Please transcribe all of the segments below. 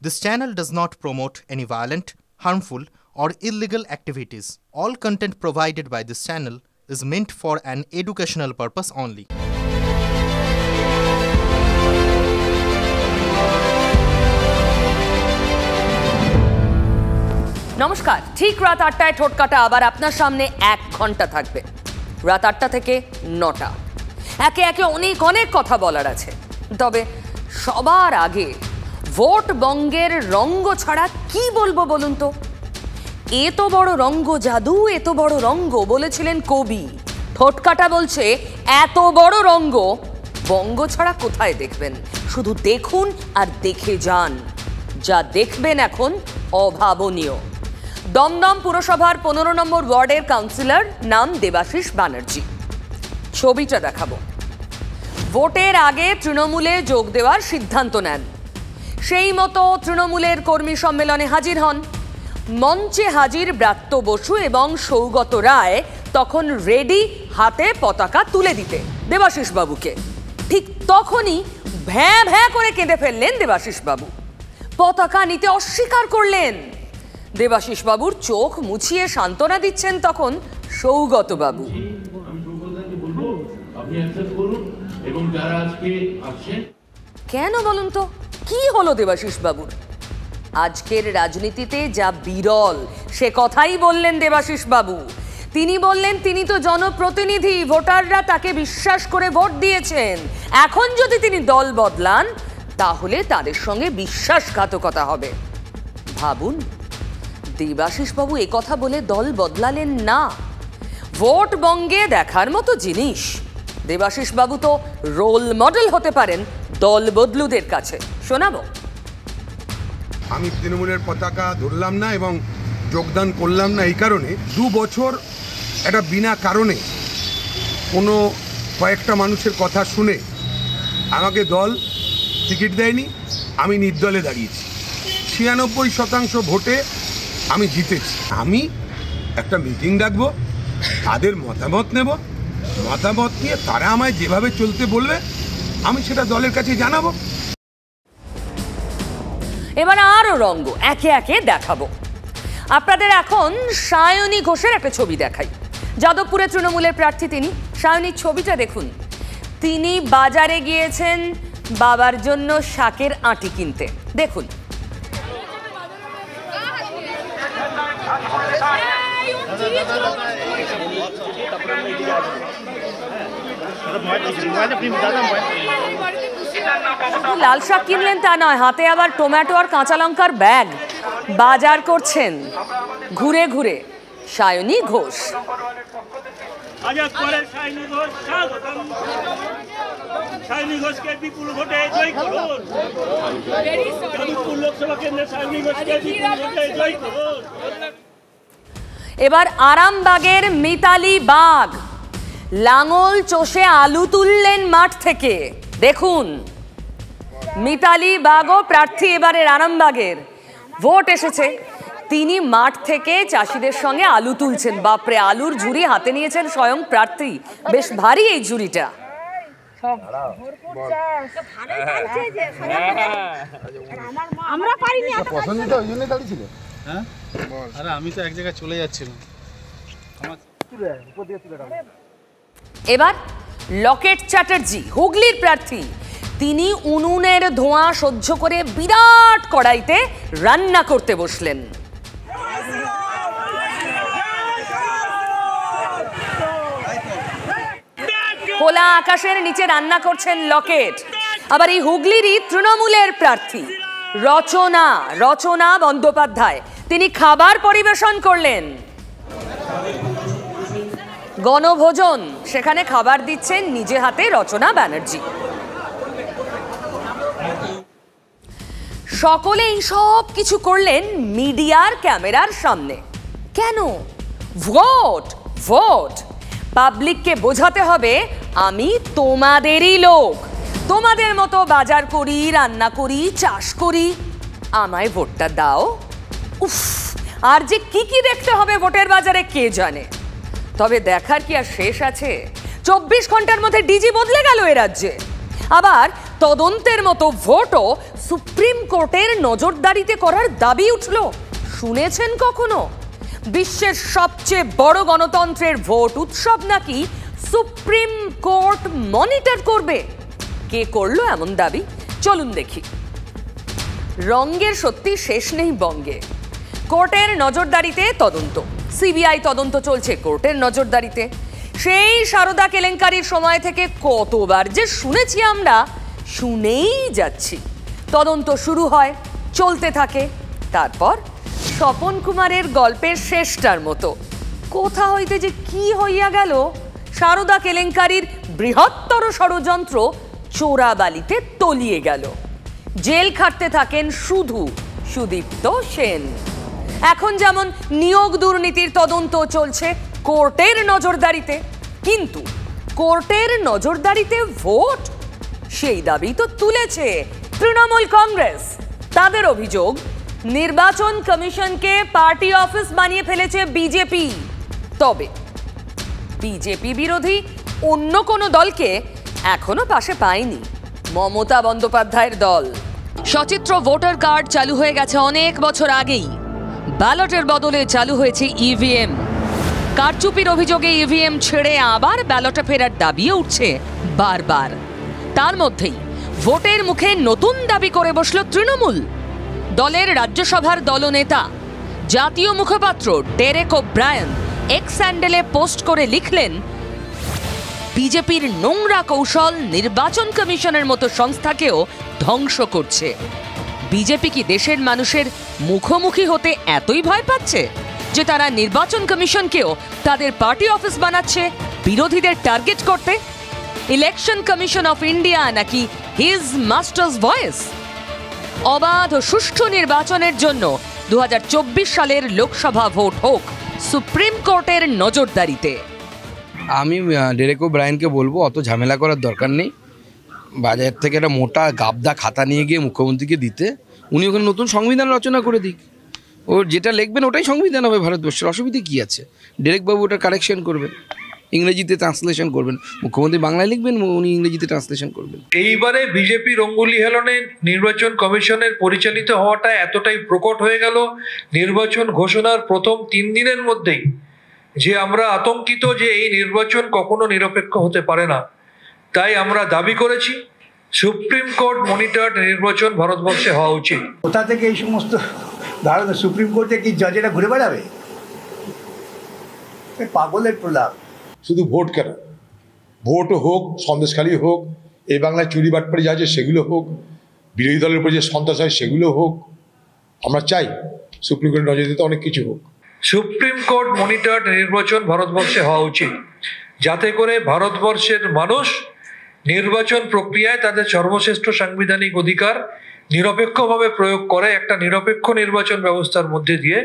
This channel does not promote any violent, harmful, or illegal activities. All content provided by this channel is meant for an educational purpose only. নমস্কার, ঠিক রাত ৮টায় ঠোঁটকাটা আবার আপনার সামনে ১ ঘন্টা থাকবে। রাত ৮টা থেকে ৯টা একে একে অনেক কথা বলার আছে। তবে সবার আগে ভোট বঙ্গের রঙ্গ ছাড়া কি বলবো বলুন তো? এত বড় রঙ্গ জাদু, এত বড় রঙ্গ বলেছিলেন কবি। ঠোঁটকাটা বলছে এত বড় রঙ্গ বঙ্গ ছাড়া কোথায় দেখবেন? শুধু দেখুন আর দেখে যান। যা দেখবেন এখন অভাবনীয়। দমদম পুরসভার ১৫ নম্বর ওয়ার্ডের কাউন্সিলর নাম দেবাশিস ব্যানার্জি। ছবিটা দেখাবো। ভোটের আগে তৃণমূলে যোগ দেওয়ার সিদ্ধান্ত নেন। সেই মতো তৃণমূলের কর্মী সম্মেলনে হাজির হন। মঞ্চে হাজির ব্রাত্য বসু এবং সৌগত রায় তখন রেডি হাতে পতাকা তুলে দিতে দেবাশিস বাবুকে। ঠিক তখনই ভ্যাঁ ভ্যাঁ করে কেঁদে ফেললেন দেবাশিস বাবু। পতাকা নিতে অস্বীকার করলেন। দেবাশিস বাবুর চোখ মুছিয়ে সান্ত্বনা দিচ্ছেন তখন সৌগত বাবু। কেন বলুন তো, কি হলো দেবাশিস বাবুর? আজকের রাজনীতিতে যা বিরল সে কথাই বললেন দেবাশিস বাবু। তিনি বললেন তিনি তো জনপ্রতিনিধি, ভোটাররা তাকে বিশ্বাস করে ভোট দিয়েছেন। এখন যদি তিনি দল বদলান তাহলে তাদের সঙ্গে বিশ্বাসঘাতকতা হবে। ভাবুন, দেবাশিস বাবু একথা বলে দল বদলালেন না। ভোট বঙ্গে দেখার মতো জিনিস। দেবাশিস বাবু তো রোল মডেল হতে পারেন দল বদলুদের কাছে। শোনাবো। আমি তৃণমূলের পতাকা ধরলাম না এবং যোগদান করলাম না এই কারণে, 2 বছর একটা বিনা কারণে কোনো কয়েকটা মানুষের কথা শুনে আমাকে দল টিকিট দেয়নি। আমি নির্দলে দাঁড়িয়েছি। 96% ভোটে আমি জিতেছি। আমি একটা মিটিং ডাকবো, তাদের মতামত নেব, মতামত নিয়ে তারা আমায় যেভাবে চলতে বলবে আমি সেটা দলের কাছে জানাবো। এবার আরো রঙ্গ একে একে দেখাবো। আপনাদের এখন সায়নী ঘোষের একটা ছবি দেখাই। যাদবপুরে তৃণমূলের প্রার্থী তিনি। সায়নীর ছবিটা দেখুন। তিনি বাজারে গিয়েছেন বাবার জন্য শাকের আঁটি কিনতে। দেখুন। লাল শাক কিনলেন তা নয়, হাতে আবার টমেটো আর কাঁচা লঙ্কার ব্যাগ। বাজার করছেন ঘুরে ঘুরে সায়নী ঘোষ। এবার আরামবাগের মিতালি বাগ লাঙল চষে আলু তুললেন মাঠ থেকে। দেখুন, মিতালি বাগও প্রার্থী এবারের আরামবাগের। ভোট এসেছে, তিনি মাঠ থেকে চাষিদের সঙ্গে আলু তুলছেন। বাপরে, আলুর ঝুড়ি হাতে নিয়েছেন স্বয়ং প্রার্থী। বেশ ভারী এই ঝুড়িটা। আমি তো এক জায়গায় চলে যাচ্ছিলাম। এবার লকেট চ্যাটার্জি হুগলির প্রার্থী। তিনি উনুনের ধোঁয়া সহ্য করে বিরাট কড়াইতে রান্না করতে বসলেন। খোলা আকাশের নিচে রান্না করছেন লকেট। আবার এই হুগলিরই তৃণমূলের প্রার্থী রচনা বন্দ্যোপাধ্যায়। তিনি খাবার পরিবেশন করলেন। গণভোজন, সেখানে খাবার দিচ্ছেন নিজে হাতে রচনা ব্যানার্জি। সকলে এই সব কিছু করলেন মিডিয়ার ক্যামেরার সামনে। কেন? ভোট ভোট পাবলিককে বোঝাতে হবে আমি তোমাদেরই লোক, তোমাদের মতো বাজার করি, রান্না করি, চাষ করি, আমায় ভোটটা দাও। উফ, আর যে কি দেখতে হবে ভোটের বাজারে কে জানে। তবে দেখার কি আর শেষ আছে? 24 ঘন্টার মধ্যে ডিজি বদলে গেল এ রাজ্যে। আবার তদন্তের মতো ভোটও সুপ্রিম কোর্টের নজরদারিতে করার দাবি উঠল। শুনেছেন কখনো? বিশ্বের সবচেয়ে বড় গণতন্ত্রের ভোট উৎসব নাকি সুপ্রিম কোর্ট মনিটর করবে। কে করলো এমন দাবি? চলুন দেখি। রঙ্গের সত্যি শেষ নেই বঙ্গে। কোর্টের নজরদারিতে তদন্ত, সিবিআই তদন্ত চলছে কোর্টের নজরদারিতে। সেই সারদা কেলেঙ্কারির সময় থেকে কতবার যে শুনেছি আমরা, শুনেই যাচ্ছি। তদন্ত শুরু হয়, চলতে থাকে, তারপর স্বপন কুমারের গল্পের শেষটার মতো কোথা হইতে যে কি হইয়া গেল, সারদা কেলেঙ্কারির বৃহত্তর ষড়যন্ত্র চোরাবালিতে তলিয়ে গেল। জেল খাটতে থাকেন শুধু সুদীপ্ত সেন। এখন যেমন নিয়োগ দুর্নীতির তদন্ত চলছে কোর্টের নজরদারিতে, কিন্তু কোর্টের নজরদারিতে ভোট, সেই দাবি তো তুলেছে তৃণমূল কংগ্রেস। তাদের অভিযোগ, নির্বাচন কমিশনকে পার্টি অফিস বানিয়ে ফেলেছে বিজেপি। তবে বিজেপি বিরোধী অন্য কোনো দলকে এখনো পাশে পায়নি মমতা বন্দ্যোপাধ্যায়ের দল। সচিত্র ভোটার কার্ড চালু হয়ে গেছে অনেক বছর আগেই। ব্যালটের বদলে চালু হয়েছে ইভিএম। কারচুপির অভিযোগে ইভিএম ছেড়ে আবার ব্যালটে ফেরার দাবিও উঠছে বারবার। তার মধ্যেই ভোটের মুখে নতুন দাবি করে বসল তৃণমূল। দলের রাজ্যসভার দলনেতা, জাতীয় মুখপাত্র ডেরেক ওব্রায়ান এক্স হ্যান্ডেলে পোস্ট করে লিখলেন, বিজেপির নোংরা কৌশল নির্বাচন কমিশনের মতো সংস্থাকেও ধ্বংস করছে। বিজেপি কি দেশের মানুষের মুখোমুখি হতে এতই ভয় পাচ্ছে যে তারা নির্বাচন কমিশনকেও তাদের পার্টি অফিস বানাচ্ছে বিরোধীদের টার্গেট করতে? ইলেকশন কমিশন অফ ইন্ডিয়া নাকি হিজ মাস্টার্স ভয়েস? অবাধ ও সুষ্ঠু নির্বাচনের জন্য 2024 সালের লোকসভা ভোট হোক সুপ্রিম কোর্টের নজরদারিতে। আমি ডেরেক ওব্রায়ানকে বলবো, অত ঝামেলা করার দরকার নেই। বাজার থেকে একটা মোটা গাবদা খাতা নিয়ে গিয়ে মুখ্যমন্ত্রীকে দিতে, উনি ওখানে নতুন সংবিধান রচনা করে দিক। ও যেটা লিখবেন ওটাই সংবিধান হবে ভারতবর্ষের। অসুবিধা কী আছে? ডেরেকবাবু ওটা কারেকশন করবেন, ইংরেজিতে ট্রান্সলেশন করবেন। মুখ্যমন্ত্রী বাংলায় লিখবেন, উনি ইংরেজিতে ট্রান্সলেশন করবেন। এইবারে বিজেপি রঙ্গুলি হেলনে নির্বাচন কমিশনের পরিচালিত হওয়াটা এতটাই প্রকট হয়ে গেল নির্বাচন ঘোষণার প্রথম 3 দিনের মধ্যেই, যে আমরা আতঙ্কিত যে এই নির্বাচন কখনো নিরপেক্ষ হতে পারে না। তাই আমরা দাবি করেছি সুপ্রিম কোর্ট মনিটরড নির্বাচন ভারতবর্ষে হওয়া উচিত। কোথা থেকে এই সমস্ত ধারণা? সুপ্রিম কোর্টে কি জজেরা ঘুরে বেড়াবে? পাগলের প্রলাপ। শুধু ভোট কেন, ভোটও হোক, সন্দেশখালী হোক, এই বাংলায় চুরি বাটপাড়ি যা আছে সেগুলো হোক, বিরোধী দলের উপর যে সন্ত্রাস হয় সেগুলো হোক, আমরা চাই সুপ্রিম কোর্টের নজর দিতে অনেক কিছু হোক। সুপ্রিম কোর্ট মনিটরড নির্বাচন ভারতবর্ষে হওয়া উচিত, যাতে করে ভারতবর্ষের মানুষ নির্বাচন প্রক্রিয়ায় তাদের সর্বশ্রেষ্ঠ সাংবিধানিক অধিকার নিরপেক্ষভাবে প্রয়োগ করে একটা নিরপেক্ষ নির্বাচন ব্যবস্থার মধ্যে দিয়ে,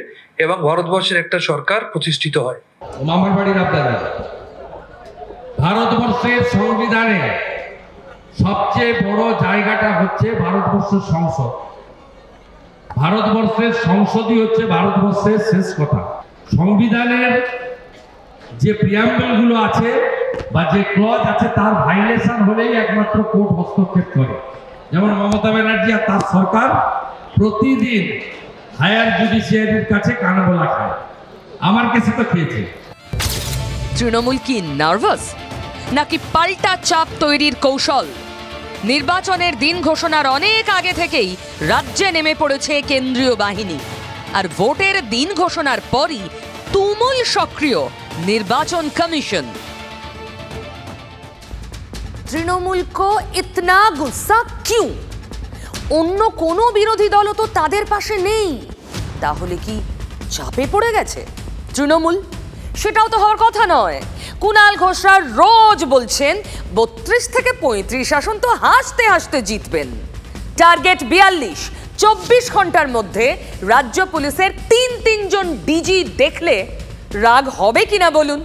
এবং ভারতবর্ষের একটা সরকার প্রতিষ্ঠিত হয়। মামার বাড়ির আপনাদের ভারতবর্ষের সংবিধানে সবচেয়ে বড় জায়গাটা হচ্ছে ভারতবর্ষের সংসদ। ভারতবর্ষের সংসদই হচ্ছে ভারতবর্ষের শেষ কথা। সংবিধানের যে প্রিয়াম্বলগুলো আছে বা যে ক্লজ আছে তার ভাইলেশন হলেই একমাত্র কোর্ট হস্তক্ষেপ করে। যেমন মমতা ব্যানার্জি আর তার সরকার প্রতিদিন হায়ার জুডিশিয়ারির কাছে কানবলা খায়। আমার কাছে তো খেয়েছে। তৃণমূল কি নার্ভাস, নাকি পাল্টা চাপ তৈরির কৌশল? নির্বাচনের দিন ঘোষণার অনেক আগে থেকেই রাজ্যে নেমে পড়েছে কেন্দ্রীয় বাহিনী, আর ভোটের দিন ঘোষণার পরই তুমুল সক্রিয় নির্বাচন কমিশন। তৃণমূল কো ইতনা গুসা কিউ? অন্য কোনো বিরোধী দলও তো তাদের পাশে নেই। তাহলে কি চাপে পড়ে গেছে তৃণমূল? সেটাও তো হওয়ার কথা নয়। কুণাল ঘোষরা রোজ বলছেন 32 থেকে 35 আসন তো হাসতে হাসতে জিতবেন। টার্গেট 42। 24 ঘন্টার মধ্যে রাজ্য পুলিশের 3 জন ডিজি দেখলে রাগ হবে কিনা বলুন?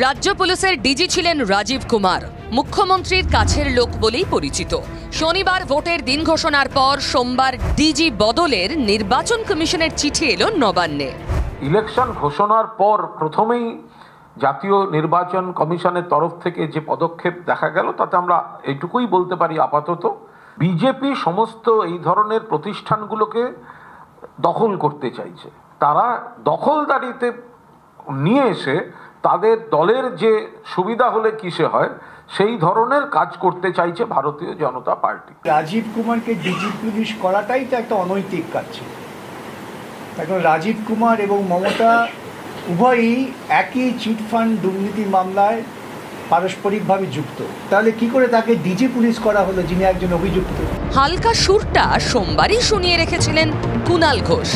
রাজ্য পুলিশের ডিজি ছিলেন রাজীব কুমার, মুখ্যমন্ত্রীর কাছের লোক বলেই পরিচিত। শনিবার ভোটের দিন ঘোষণার পর সোমবার ডিজি বদলের নির্বাচন কমিশনের চিঠি এলো নবান্নে। ইলেকশন ঘোষণার পর প্রথমেই জাতীয় নির্বাচন কমিশনের তরফ থেকে যে পদক্ষেপ দেখা গেল তাতে আমরা এইটুকুই বলতে পারি আপাতত বিজেপি সমস্ত এই ধরনের প্রতিষ্ঠানগুলোকে দখল করতে চাইছে। তারা দখলদারিতে নিয়ে এসে তাদের দলের যে সুবিধা হলে কিসে হয় সেই ধরনের কাজ করতে চাইছে ভারতীয় জনতা পার্টি। রাজীব কুমারকে ডিজি পুলিশ করাটাই তো একটা অনৈতিক কাজ ছিল। এখন রাজীব কুমার এবং মমতা উভয়ই একই চিটফান্ড দুর্নীতি মামলায় পারস্পরিকভাবে যুক্ত, তাহলে কি করে তাকে ডিজি পুলিশ করা হলো যিনি একজন অভিযুক্ত? হালকা সুরটা সোমবারই শুনিয়ে রেখেছিলেন কুণাল ঘোষ।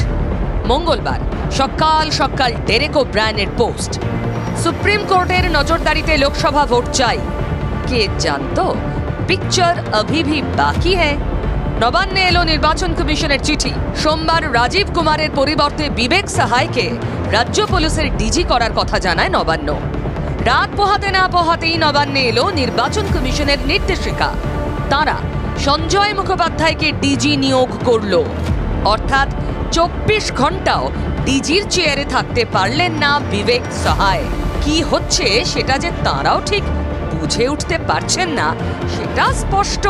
মঙ্গলবার সকাল সকাল ডেরেক ওব্রায়ানের পোস্ট, সুপ্রিম কোর্টের নজরদারিতে লোকসভা ভোট চাই। কে জানতো পিকচার অভি ভি বাকি হ্যায়। নবান্নে এলো নির্বাচন কমিশনের চিঠি। সোমবার রাজীব কুমারের পরিবর্তে বিবেক সাহাইকে রাজ্য পুলিশের ডিজি করার কথা জানায় নবান্ন। রাত পোহাতে না পোহাতেই নবান্নে এলো নির্বাচন কমিশনের নির্দেশিকা। তারা সঞ্জয় মুখোপাধ্যায়কে ডিজি নিয়োগ করল, অর্থাৎ 24 ঘন্টাও ডিজির চেয়ারে থাকতে পারলেন না বিবেক সাহাই। কি হচ্ছে সেটা যে তারাও ঠিক বুঝে উঠতে পারছেন না সেটা স্পষ্ট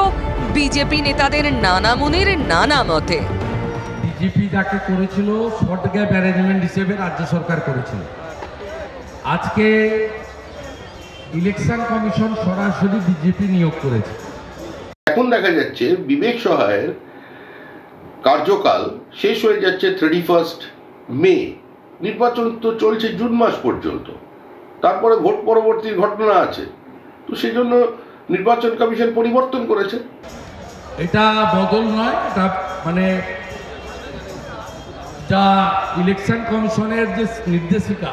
বিজেপি নেতাদের নানা মুনির নানা মতে। ডিজিপি যাকে করেছিল শর্ট গ্যাপ অ্যারেঞ্জমেন্ট হিসেবে রাজ্য সরকার করেছিল। আজকে ইলেকশন কমিশন সরাসরি ডিজিপি নিয়োগ করেছে। এখন দেখা যাচ্ছে বিবেক সহায়ের কার্যকাল শেষ হয়ে যাচ্ছে 31 মে। নির্বাচন তো চলছে জুন মাস পর্যন্ত, তারপরে ভোট পরবর্তী ঘটনা আছে, তো সেই জন্য নির্বাচন কমিশন পরিবর্তন করেছে। এটা বদল নয়, এটা মানে যা ইলেকশন কমিশনের যে নির্দেশিকা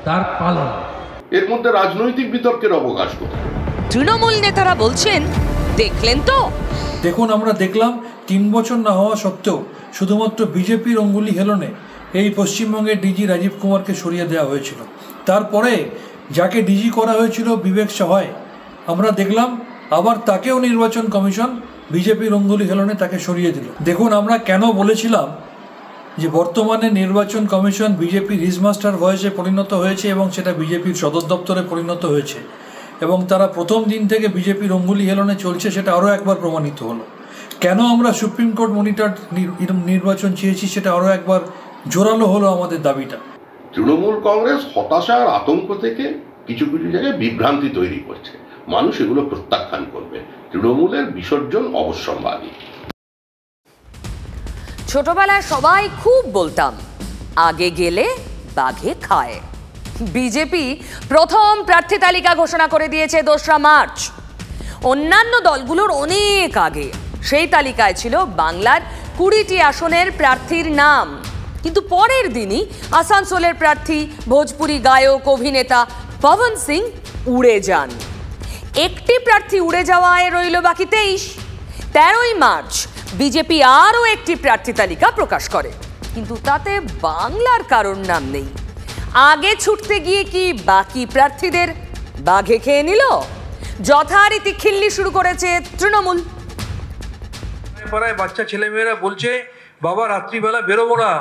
তার পালন। এর মধ্যে রাজনৈতিক বিতর্কের অবকাশ কোথায়? তৃণমূল নেতারা বলছেন, দেখলেন তো, দেখুন আমরা দেখলাম 3 বছর না হওয়া সত্ত্বেও শুধুমাত্র বিজেপির অঙ্গুলি হেলনে এই পশ্চিমবঙ্গের ডিজি রাজীব কুমারকে সরিয়ে দেওয়া হয়েছিল। তারপরে যাকে ডিজি করা হয়েছিল বিবেক সহায়, আমরা দেখলাম আবার তাকেও নির্বাচন কমিশন বিজেপির অঙ্গুলি হেলনে তাকে সরিয়ে দিল। দেখুন আমরা কেন বলেছিলাম যে বর্তমানে নির্বাচন কমিশন বিজেপির রিজমাস্টার ভয়েসে পরিণত হয়েছে এবং সেটা বিজেপির সদর দপ্তরে পরিণত হয়েছে এবং তারা প্রথম দিন থেকে বিজেপির অঙ্গুলি হেলনে চলছে, সেটা আরও একবার প্রমাণিত হলো। কেন আমরা সুপ্রিম কোর্ট মনিটর নির্বাচন চেয়েছি সেটা আরও একবার জোরালো হলো আমাদের দাবিটা। তৃণমূল কংগ্রেস হতাশা আর আতঙ্ক থেকে কিছু কিছু জায়গায় বিভ্রান্তি তৈরি করছে, মানুষ এগুলো প্রত্যাখ্যান করবে। তৃণমূলের বিসর্জন অবশ্যম্ভাবী। ছোটবেলায় সবাই খুব বলতাম, আগে গেলে বাঘে খায়। বিজেপি প্রথম প্রার্থী তালিকা ঘোষণা করে দিয়েছে 2রা মার্চ। অন্যান্য দলগুলোর অনেক আগে সেই তালিকায় ছিল বাংলার 20টি আসনের প্রার্থীর নাম, কিন্তু পরের দিনই আসানসোলের প্রার্থী ভোজপুরি গায়ক অভিনেতা পবন সিং উড়ে যান। একটি প্রার্থী উড়ে যাওয়ায় রইল বাকি 23। 13ই মার্চ বিজেপি আরও একটি প্রার্থী তালিকা প্রকাশ করে, কিন্তু তাতে বাংলার কারোর নাম নেই। আগে ছুটতে গিয়ে কি বাকি প্রার্থীদের বাঘে খেয়ে নিল? যথারীতি খিল্লি শুরু করেছে তৃণমূল। পাড়ায় বাচ্চা ছেলেমেয়েরা বলছে, বাবা রাত্রিবেলা বেরোবো না,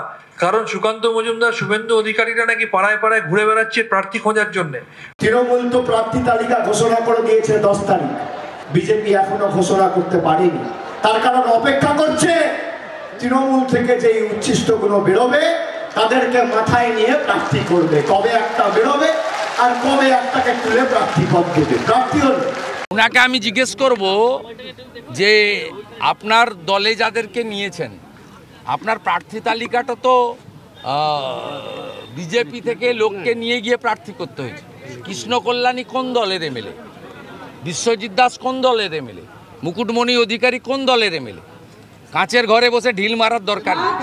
কারণ সুকান্ত মজুমদার, শুভেন্দু অধিকারীরা নাকি পাড়ায় পাড়ায় ঘুরে বেড়াচ্ছে প্রার্থী খোঁজার জন্য। তৃণমূল তো প্রার্থী তালিকা ঘোষণা করে দিয়েছে 10 তারিখ, বিজেপি এখনো ঘোষণা করতে পারেনি। তার কারণ অপেক্ষা করছে তৃণমূল থেকে যে উচ্ছিষ্টগুলো বেরোবে তাদেরকে মাথায় নিয়ে প্রার্থী করবে। কবে একটা বেরোবে আর কবে একটাকে তুলে প্রার্থী পদ দেবে। প্রার্থী হলে ওনাকে আমি জিজ্ঞেস করব যে আপনার দলে যাদেরকে নিয়েছেন, আপনার প্রার্থী তালিকাটা তো বিজেপি থেকে লোককে নিয়ে গিয়ে প্রার্থী করতে হয়েছে। কৃষ্ণ কল্যাণী কোন দলের এমএলএ? বিশ্বজিৎ দাস কোন দলের এমএলএ? মুকুটমণি অধিকারী কোন দলের এমএলএ? কাঁচের ঘরে বসে ঢিল মারার দরকার নেই।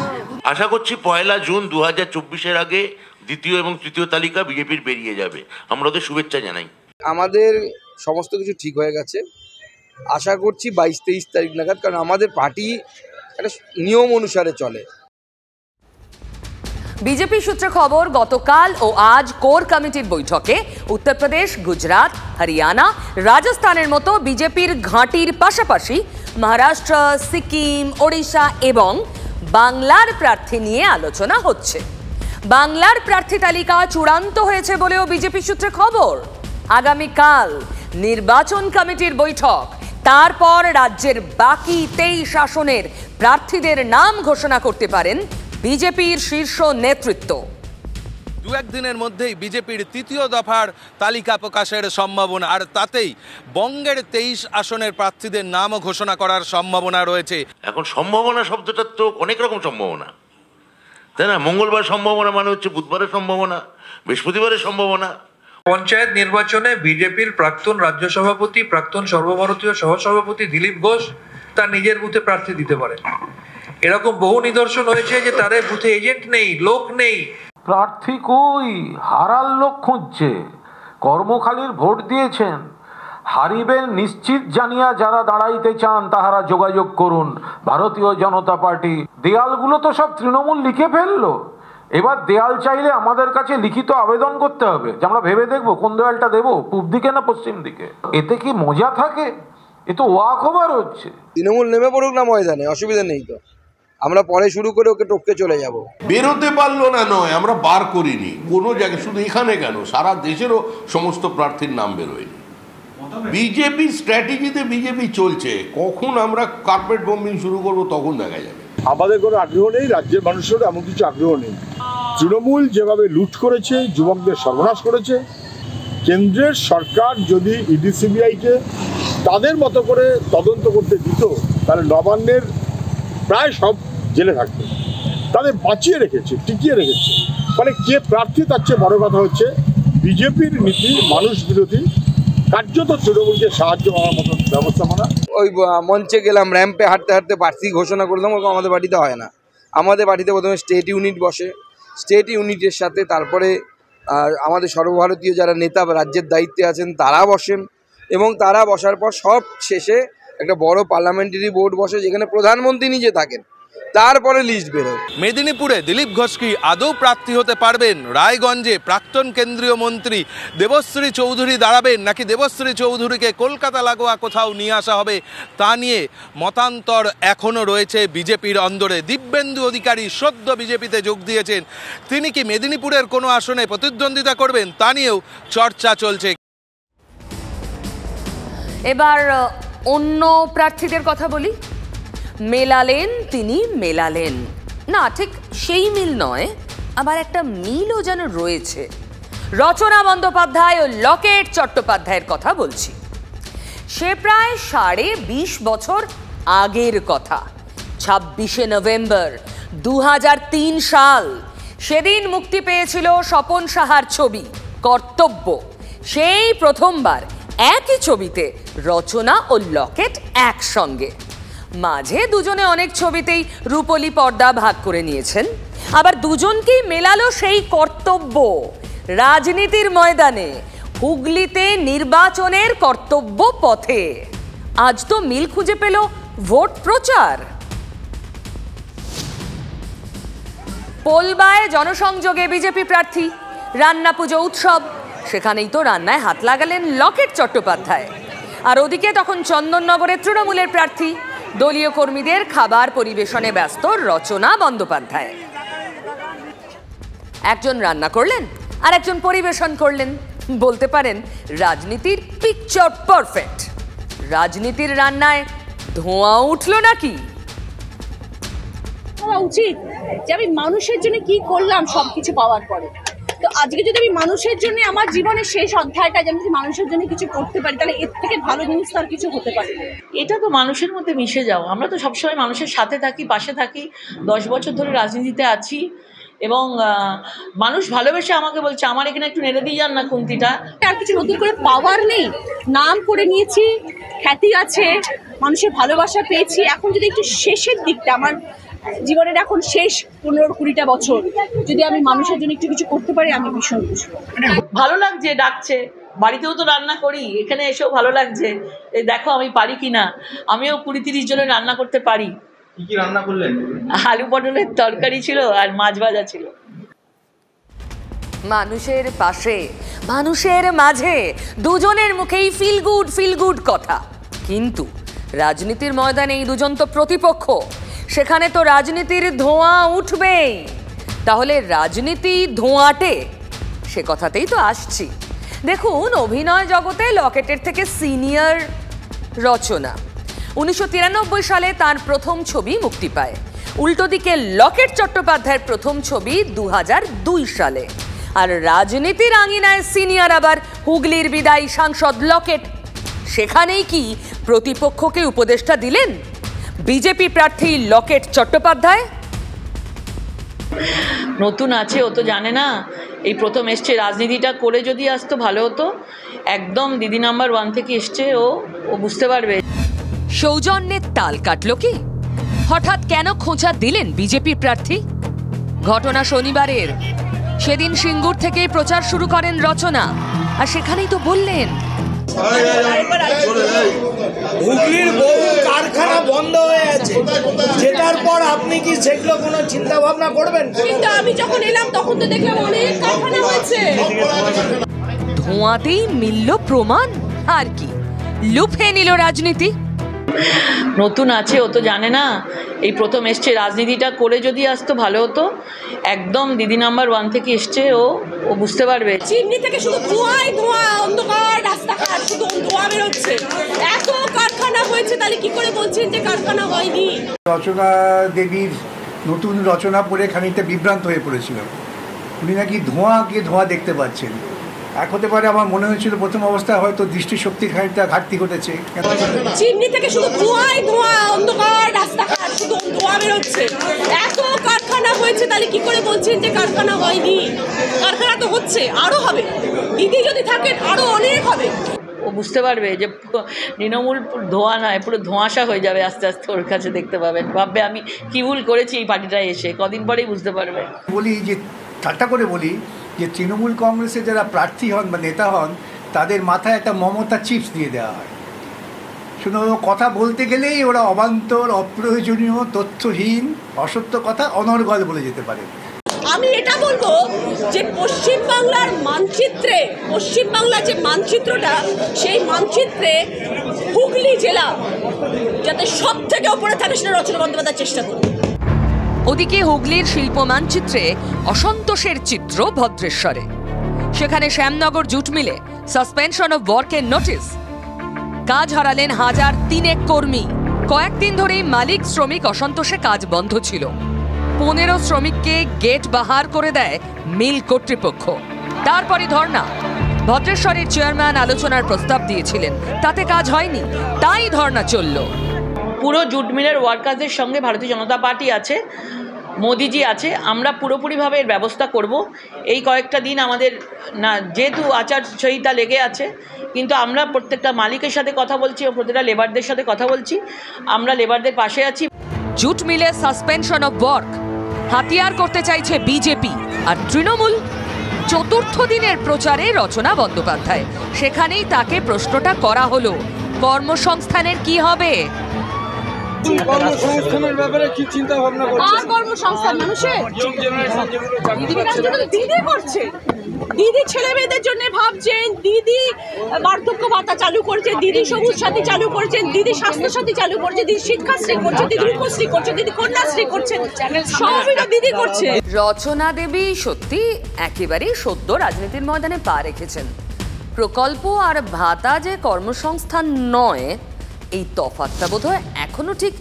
আশা করছি 1 জুন 2024-এর আগে দ্বিতীয় এবং তৃতীয় তালিকা বিজেপির বেরিয়ে যাবে। আমরা ওদের শুভেচ্ছা জানাই। আমাদের সমস্ত কিছু ঠিক হয়ে গেছে, আশা করছি 22-23 তারিখ নাগাদ, কারণ আমাদের পার্টি একটা নিয়ম অনুসারে চলে। বিজেপি সূত্রে খবর, গতকাল ও আজ কোর কমিটির বৈঠকে উত্তরপ্রদেশ, গুজরাট, হরিয়ানা, রাজস্থানের মতো বিজেপির ঘাঁটির পাশাপাশি মহারাষ্ট্র, সিকিম, ওড়িশা এবং বাংলার প্রার্থী নিয়ে আলোচনা হচ্ছে। বাংলার প্রার্থী তালিকা চূড়ান্ত হয়েছে বলেও বিজেপি সূত্রে খবর। আগামীকাল নির্বাচন কমিটির বৈঠক, তারপর রাজ্যের বাকি 23 আসনের প্রার্থীদের নাম ঘোষণা করতে পারেন বিজেপির শীর্ষ নেতৃত্ব। দু একদিনের মধ্যেই বিজেপির তৃতীয় দফার তালিকা প্রকাশের সম্ভাবনা, আর তাতেই বঙ্গের 23 আসনের প্রার্থীদের নামও ঘোষণা করার সম্ভাবনা রয়েছে। এখন সম্ভাবনা শব্দটার তো অনেক রকম সম্ভাবনা, তাই না? মঙ্গলবার সম্ভাবনা মানে হচ্ছে বুধবারের সম্ভাবনা, বৃহস্পতিবারের সম্ভাবনা। পঞ্চায়েত নির্বাচনে বিজেপির প্রাক্তন রাজ্য সভাপতি, প্রাক্তন সর্বভারতীয় সহসভাপতি দিলীপ ঘোষ তার নিজের বুথে প্রার্থী দিতে পারেন। এরকম বহু নিদর্শন হয়েছে যে তাদের বুথে এজেন্ট নেই, লোক নেই। প্রার্থী কই? হারার লোক খুঁজছে। কর্মখালির ভোট দিয়েছেন, হারিবেন নিশ্চিত জানিয়া যারা দাঁড়াইতে চান তাহারা যোগাযোগ করুন ভারতীয় জনতা পার্টি। দেয়ালগুলো তো সব তৃণমূল লিখে ফেললো, এবার দেয়াল চাইলে আমাদের কাছে লিখিত আবেদন করতে হবে যে আমরা ভেবে দেখবো কোন দেয়ালটা দেবো, পূব দিকে না পশ্চিম দিকে। এতে কি মজা থাকে? এ তো ওয়াক ওভার হচ্ছে। তৃণমূল নেমে পড়ুক না ময়দানে, অসুবিধা নেই তো, আমরা পরে শুরু করে ওকে টপকে চলে যাব। বেরোতে পারলো না নয়, আমরা বার করিনি কোনো জায়গায়, শুধু এখানে কেন সারা দেশেরও সমস্ত প্রার্থীর নাম বেরোয়নি। বিজেপি স্ট্র্যাটেজিতে বিজেপি চলছে, কখন আমরা কার্পেট বম্বিং শুরু করব তখন দেখা যাবে। আমাদের কোনো আগ্রহ নেই, রাজ্যের মানুষেরও এমন কিছু আগ্রহ নেই। তৃণমূল যেভাবে লুট করেছে, যুবকদের সর্বনাশ করেছে, কেন্দ্রের সরকার যদি ইডি সিবিআইকে তাদের মতো করে তদন্ত করতে দিত তাহলে নবান্নের প্রায় সব জেলে থাকবে। তাদের বাঁচিয়ে রেখেছে, টিকিয়ে রেখেছে। ফলে কে প্রার্থী তার চেয়ে বড় কথা হচ্ছে বিজেপির নীতি মানুষ বিরোধী, কার্যত তৃণমূলকে সাহায্য করার মতো ব্যবস্থাপনা। ওই মঞ্চে গেলাম, র্যাম্পে হাঁটতে হাঁটতে প্রার্থী ঘোষণা করলাম, ওরকম আমাদের বাড়িতে হয় না। আমাদের বাড়িতে প্রথমে স্টেট ইউনিট বসে, স্টেট ইউনিটের সাথে তারপরে আমাদের সর্বভারতীয় যারা নেতা রাজ্যের দায়িত্বে আছেন তারা বসেন, এবং তারা বসার পর সব শেষে একটা বড় পার্লামেন্টারি বোর্ড বসে যেখানে প্রধানমন্ত্রী নিজে থাকেন, তারপরে লিস্ট বেরোয়। মেদিনীপুরে দিলীপ ঘোষ কি আদৌ প্রার্থী হতে পারবেন? রায়গঞ্জে প্রাক্তন কেন্দ্রীয় মন্ত্রী দেবশ্রী চৌধুরী দাঁড়াবেন, নাকি দেবশ্রী চৌধুরীকে কলকাতা লাগোয়া কোথাও নিয়ে আসা হবে, তা নিয়ে মতান্তর এখনও রয়েছে বিজেপির অন্দরে। দিব্যেন্দু অধিকারী সদ্য বিজেপিতে যোগ দিয়েছেন, তিনি কি মেদিনীপুরের কোনো আসনে প্রতিদ্বন্দ্বিতা করবেন তা নিয়েও চর্চা চলছে। এবার অন্য প্রার্থীদের কথা বলি। মেলালেন তিনি, মেলালেন না, ঠিক সেই মিল নয়, আবার একটা মিলও যেন রয়েছে। রচনা বন্দ্যোপাধ্যায় ও লকেট চট্টোপাধ্যায়ের কথা বলছি। সে প্রায় 20.5 বছর আগের কথা। 26শে নভেম্বর 2003 সাল, সেদিন মুক্তি পেয়েছিল স্বপন সাহার ছবি কর্তব্য। সেই প্রথমবার একই ছবিতে রচনা ও লকেট একসঙ্গে। মাঝে দুজনে অনেক ছবিতেই রূপলী পর্দা ভাগ করে নিয়েছেন, আবার দুজনকেই মেলালো সেই কর্তব্য রাজনীতির ময়দানে, হুগলিতে নির্বাচনের কর্তব্য পথে। আজ তো মিল খুঁজে পেল ভোট প্রচার। পোলবায় জনসংযোগে বিজেপি প্রার্থী, রান্না পুজো উৎসব, সেখানেই তো রান্নায় হাত লাগালেন লকেট চট্টোপাধ্যায়। আর ওদিকে তখন চন্দননগরে তৃণমূলের প্রার্থী, দলীয় কর্মীদের খাবার পরিবেশনে ব্যস্ত রচনা বন্দ্যোপাধ্যায়। একজন রান্না করলেন আর একজন পরিবেশন করলেন। বলতে পারেন রাজনীতির পিকচার পারফেক্ট। রাজনীতির রান্নায় ধোঁয়া উঠলো নাকি? উচিত যে আমি মানুষের জন্য কি করলাম সবকিছু পাওয়ার পরে। তো আজকে যদি আমি মানুষের জন্য আমার জীবনের শেষ অধ্যায়টা যেন মানুষের জন্য কিছু করতে পারি, তাহলে এর থেকে ভালো জিনিস তার কিছু হতে পারে। এটা তো মানুষের মধ্যে মিশে যাও। আমরা তো সবসময় মানুষের সাথে থাকি, পাশে থাকি। 10 বছর ধরে রাজনীতিতে আছি এবং মানুষ ভালোবেসে আমাকে বলছে আমার এখানে একটু নেড়ে দিয়ে যান না খুন্তিটা। আর কিছু নতুন করে পাওয়ার নেই, নাম করে নিয়েছি, খ্যাতি আছে, মানুষের ভালোবাসা পেয়েছি। এখন যদি একটু শেষের দিকটা, আমার জীবনের এখন শেষ 15-20টা বছর, যদি আমি মানুষের জন্য একটু কিছু করতে পারি আমি ভীষণ খুশি। ভালো লাগছে, ডাকছে। বাড়িতেও তো রান্না করি, এখানে এসেও ভালো লাগছে। এই দেখো আমি পারি কিনা, আমিও 20-30 জনের রান্না করতে পারি। কি রান্না করলেন? আলু পটলের তরকারি ছিল আর মাছ ভাজা ছিল। মানুষের পাশে, মানুষের মাঝে, দুজনের মুখেই ফিল গুড কথা। কিন্তু রাজনীতির ময়দানে এই দুজন তো প্রতিপক্ষ, সেখানে তো রাজনীতির ধোঁয়া উঠবেই। তাহলে রাজনীতি ধোঁয়াটে, সে কথাতেই তো আসছি। দেখুন, অভিনয় জগতে লকেটের থেকে সিনিয়র রচনা। 1993 সালে তার প্রথম ছবি মুক্তি পায়। উল্টো দিকে লকেট চট্টোপাধ্যায়ের প্রথম ছবি 2002 সালে। আর রাজনীতির আঙিনায় সিনিয়র আবার হুগলির বিদায়ী সাংসদ লকেট। সেখানেই কি প্রতিপক্ষকে উপদেষ্টা দিলেন বিজেপি প্রার্থী লকেট চট্টোপাধ্যায়? নতুন আছে, ও তো জানে না, এই প্রথম এসছে। রাজনীতিটা করে যদি আসতো ভালো হতো। একদম দিদি নাম্বার 1 থেকে এসছে, ও বুঝতে পারবে। সৌজন্যের তাল কাটলো কি? হঠাৎ কেন খোঁচা দিলেন বিজেপি প্রার্থী? ঘটনা শনিবারের। সেদিন সিঙ্গুর থেকে প্রচার শুরু করেন রচনা, আর সেখানেই তো বললেন হুগলির বহু কারখানা বন্ধ হয়ে আছে, যেটার পর আপনি কি সেগুলো কোনো চিন্তা ভাবনা করবেন? কিন্তু আমি যখন এলাম তখন তো দেখলাম অনেক কারখানা হয়েছে। ধোঁয়াতেই মিলল প্রমাণ, আর কি লুফে নিল রাজনীতি। নতুন আছে, ও তো জানে না, এই প্রথম এসছে। রাজনীতিটা করে যদি আসতো ভালো হতো। একদম দিদি নাম্বার 1 থেকে এসছে, ও বুঝতে পারবে। চিমনি থেকে শুধু ধোঁয়াই ধোঁয়া, অন্ধকার রাস্তাঘাট, শুধু ধোঁয়া বেরোচ্ছে। এত কারখানা হয়েছে, তাহলে কি করে বলছেন যে কারখানা হয়নি? রচনা দেবীর নতুন রচনা পড়ে খানিকটা বিভ্রান্ত হয়ে পড়েছিল। উনি নাকি ধোঁয়া দেখতে পাচ্ছেন। এক হতে পারে, আমার মনে হয়েছিল প্রথম অবস্থায় হয়তো দৃষ্টিশক্তির খানিকটা ঘাটতি ঘটেছে। চিমনি থেকে শুধু ধোঁয়াই ধোঁয়া, অন্ধকার রাস্তাঘাট, শুধু ধোঁয়া বেরোচ্ছে। এত কারখানা হয়েছে, তাহলে কি করে বলছেন যে কারখানা হয়নি? কারখানা তো হচ্ছে, আরো হবে। দিদি যদি থাকেন আরো অনেক হবে। ও বুঝতে পারবে যে তৃণমূল ধোঁয়া নয়, পুরো ধোঁয়াশা হয়ে যাবে আস্তে আস্তে। ওর কাছে দেখতে পাবেন, ভাববে আমি কি ভুল করেছি এই পার্টিটায় এসে। কদিন পরেই বুঝতে পারবে। বলি যে ঠাট্টা করে বলি যে তৃণমূল কংগ্রেসে যারা প্রার্থী হন বা নেতা হন, তাদের মাথায় একটা মমতা চিপস দিয়ে দেওয়া হয়। শুধু কথা বলতে গেলেই ওরা অবান্তর, অপ্রয়োজনীয়, তথ্যহীন, অসত্য কথা অনর্গল বলে যেতে পারে। আমি এটা বলবো যে পশ্চিমবাংলার মানচিত্রে, পশ্চিমবাংলার যে মানচিত্রটা, সেই মানচিত্রে হুগলি জেলা যাতে সব থেকে ওপরে থাকে সেটা রচনা বন্দ্যোপাধ্যায় চেষ্টা করবে। ওদিকে হুগলির শিল্প মানচিত্রে অসন্তোষের চিত্র ভদ্রেশ্বরে। সেখানে শ্যামনগর জুট মিলে সাসপেনশন অফ ওয়ার্কের নোটিশ। কাজ হারালেন 1003 কর্মী। কয়েকদিন ধরেই মালিক শ্রমিক অসন্তোষে কাজ বন্ধ ছিল। 15 শ্রমিককে গেট বাহার করে দেয় মিল কর্তৃপক্ষ। তারপরে ধর্ণা। ভদ্রেশ্বরের চেয়ারম্যান আলোচনার প্রস্তাব দিয়েছিলেন, তাতে কাজ হয়নি, তাই ধর্ণা চলল। পুরো জুট মিলের ওয়ার্কারদের সঙ্গে ভারতীয় জনতা পার্টি আছে, মোদিজি আছে। আমরা পুরোপুরিভাবে এর ব্যবস্থা করব। এই কয়েকটা দিন আমাদের না, যেহেতু আচারসংহিতা লেগে আছে, কিন্তু আমরা প্রত্যেকটা মালিকের সাথে কথা বলছি ও প্রত্যেকটা লেবারদের সাথে কথা বলছি। আমরা লেবারদের পাশে আছি। জুট মিলে সাসপেনশন অফ ওয়ার্ক হাতিয়ার করতে চাইছে বিজেপি আর তৃণমূল। চতুর্থ দিনের প্রচারে রচনা বন্দ্যোপাধ্যায়। সেখানেই তাকে প্রশ্নটা করা হলো, কর্মসংস্থানের কি হবে? কর্মসংস্থানের ব্যাপারে কি চিন্তা ভাবনা করছেন? আর কর্মসংস্থান মানুষের দিদি করছে। দিদি ছেলে মেয়েদের জন্য ভাবছেন, দিদি বার্ধক্য ভাতা চালু করছে, দিদি সবুজ সাথী চালু করছেন, দিদি স্বাস্থ্য সাথী চালু করছে, দিদি শিক্ষাশ্রী করছে, দিদি রূপশ্রী করছে, দিদি কন্যাশ্রী করছে, সবই তো দিদি করছে। রচনা দেবী সত্যি একেবারেই সদ্য রাজনীতির ময়দানে পা রেখেছেন। প্রকল্প আর ভাতা যে কর্মসংস্থান নয়, এই তফাৎটা বোধহয় এখনো ঠিক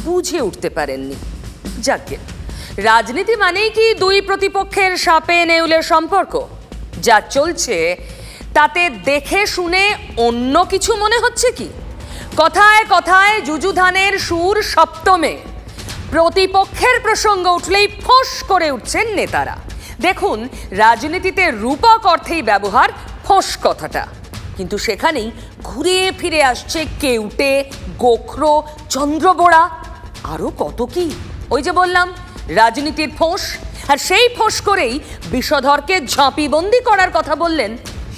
বুঝে উঠতে পারেননি। যাকে রাজনীতি মানেই কি দুই প্রতিপক্ষের সাপে নেউলের সম্পর্ক? যা চলছে তাতে দেখে শুনে অন্য কিছু মনে হচ্ছে কি? কথায় কথায় যুযুধানের সুর সপ্তমে। প্রতিপক্ষের প্রসঙ্গ উঠলেই ফোঁস করে উঠছেন নেতারা। দেখুন, রাজনীতিতে রূপক অর্থেই ব্যবহার ফোঁস কথাটা, কিন্তু সেখানেই ঘুরে ফিরে আসছে কেউটে, গোখরো, চন্দ্রবোড়া, আরও কত কি। ওই যে বললাম, রাজনীতির ফোঁস। আর সেই ফোঁস করেই বিষধরকে ঝাঁপিবন্দি করার কথা বললেন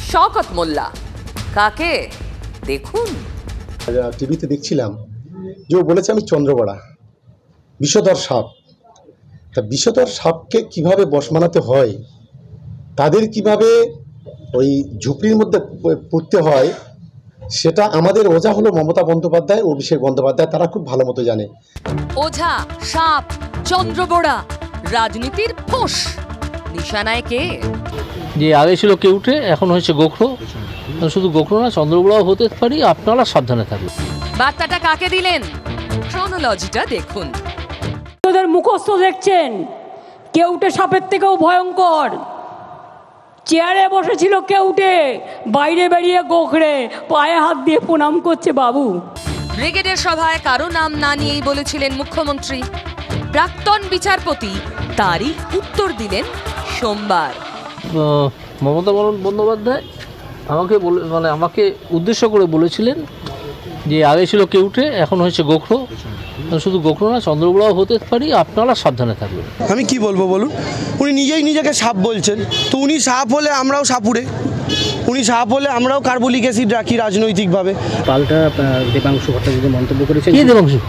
শওকত মোল্লা। কাকে? দেখুন, টিভিতে দেখছিলাম যে ও বলেছে আমি চন্দ্রবড়া, বিষধর সাপ। তা বিষধর সাপকে কিভাবে বশ মানাতে হয়, তাদের কিভাবে ওই ঝুপড়ির মধ্যে পড়তে হয়, সেটা আমাদের ওঝা হলো মমতা বন্দ্যোপাধ্যায়, অভিষেক বন্দ্যোপাধ্যায়, তারা খুব ভালো মতো জানে। ওঝা, সাপ, চন্দ্রবোড়া, রাজনীতির ফোঁস। নিশানায় কে? যে আগে ছিল কেউটে, এখন হয়েছে গোখরো। শুধু গোখরো না, চন্দ্রবড়াও হতে পারি, আপনারা সাবধানে থাকবেন। বার্তাটা কাকে দিলেন? ক্রোনোলজিটা দেখুন। ওদের মুখস্থ দেখছেন, কেউটে সাপের থেকেও ভয়ঙ্কর। চেয়ারে বসেছিল কেউটে, বাইরে বেরিয়ে গোখরে পায়ে হাত দিয়ে প্রণাম করছে বাবু। ব্রিগেডের সভায় কারো নাম না নিয়েই বলেছিলেন মুখ্যমন্ত্রী। প্রাক্তন বিচারপতি তারই উত্তর দিলেন সোমবার। মমতা বন্দ্যোপাধ্যায় আমাকে উদ্দেশ্য করে বলেছিলেন যে আগে ছিল কেউটে, এখন হয়েছে গোখরো। শুধু গোখরো না, চন্দ্রবড়াও হতে পারি, আপনারা সাবধানে থাকবেন। আমি কি বলবো বলুন, উনি নিজেই নিজেকে সাপ বলছেন, তো উনি সাপ হলে আমরাও সাপুরে, উনি সাপ হলে আমরাও কার্বলিক অ্যাসিড রাখি রাজনৈতিকভাবে। পাল্টা দেবাংশু ভট্টাচার্য মন্তব্য করেছেন। কি দেবাংশু?